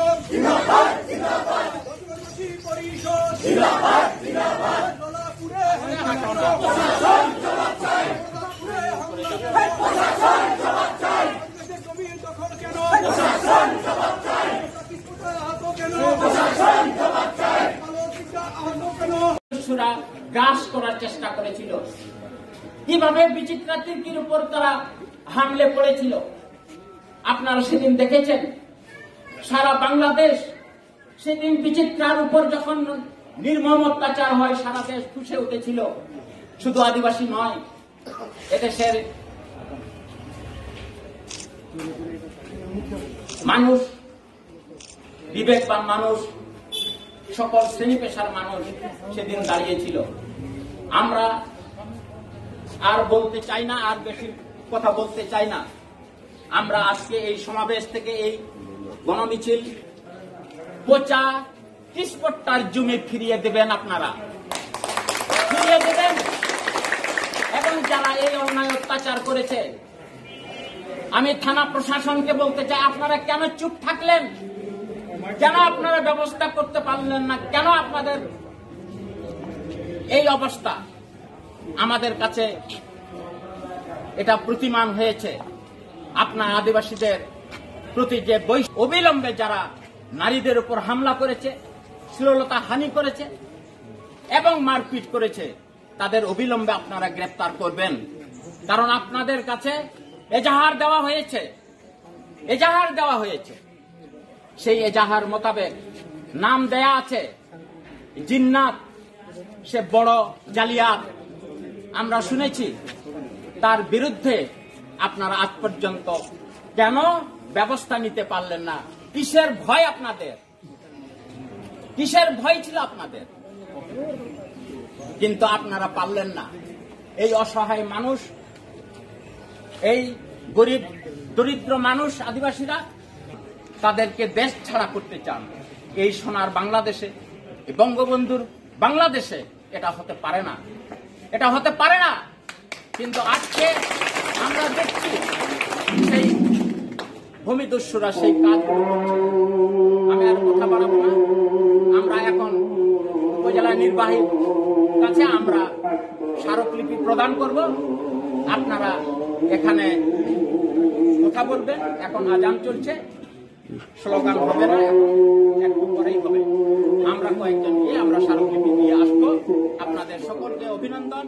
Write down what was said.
পরিষদ জিন্দাবাদ জিন্দাবাদ আদিবাসী পরিষদ জিন্দাবাদ জিন্দাবাদ দলাপুরে প্রশাসন জবাব চাই প্রশাসন জবাব চাই জমি দখল কেন প্রশাসন জবাব চাই আহত কেন প্রশাসন জবাব চাই আলোচিকা আহত কেন গ্রাস করার চেষ্টা করেছিল কিভাবে বিচিত্রা তির্কির উপর তারা হামলে পড়েছিল আপনারা সেদিন দেখেছেন সারা বাংলাদেশ সেদিন বিচিত্রার উপর যখন নির্মম অত্যাচার হয় সারা দেশ ফুঁসে উঠেছিল শুধু আদিবাসী নয় এদেশের মানুষ বিবেকবান মানুষ সকল শ্রেণী পেশার মানুষ সেদিন দাঁড়িয়েছিল আমরা আর বলতে চাই না আর বেশি কথা বলতে চাই না আমরা আজকে এই সমাবেশ থেকে এই গণমিছিল পচা টিসপট্টার জমি ফিরিয়ে দেবেন আপনারা ফিরিয়ে দেবেন এবং যারা এই অন্যায় অত্যাচার করেছে আমি থানা প্রশাসনকে বলতে চাই আপনারা কেন চুপ থাকলেন কেন আপনারা ব্যবস্থা করতে পারলেন না কেন আপনাদের এই অবস্থা আমাদের কাছে এটা প্রতিমান হয়েছে আপনার আদিবাসীদের প্রতি যে অবিলম্বে যারা নারীদের উপর হামলা করেছে শ্লীলতা হানি করেছে এবং মারপিট করেছে তাদের অবিলম্বে আপনারা গ্রেফতার করবেন কারণ আপনাদের কাছে এজাহার দেওয়া হয়েছে সেই এজাহার মোতাবেক নাম দেয়া আছে জিন্নাত সে বড় জালিয়াত আমরা শুনেছি তার বিরুদ্ধে আপনারা আজ পর্যন্ত কেন ব্যবস্থা নিতে পারলেন না কিসের ভয় আপনাদের কিসের ভয় ছিল আপনাদের কিন্তু আপনারা পারলেন না এই অসহায় মানুষ এই গরিব দরিদ্র মানুষ আদিবাসীরা তাদেরকে দেশ ছাড়া করতে চান এই সোনার বাংলাদেশে বঙ্গবন্ধুর বাংলাদেশে এটা হতে পারে না কিন্তু আজকে আমরা দেখছি সেই ভূমিদস্যুরা সেই কাজ আমি আর কথা বাড়াবো না আমরা এখন উপজেলা নির্বাহীর কাছে আমরা স্মারকলিপি প্রদান করব আপনারা এখানে কথা বলবেন এখন আজান চলছে স্লোগান হবে না একটু পরেই হবে আমরা কয়েকজন গিয়ে আমরা স্মারকলিপি নিয়ে আসবো আপনাদের সকলকে অভিনন্দন।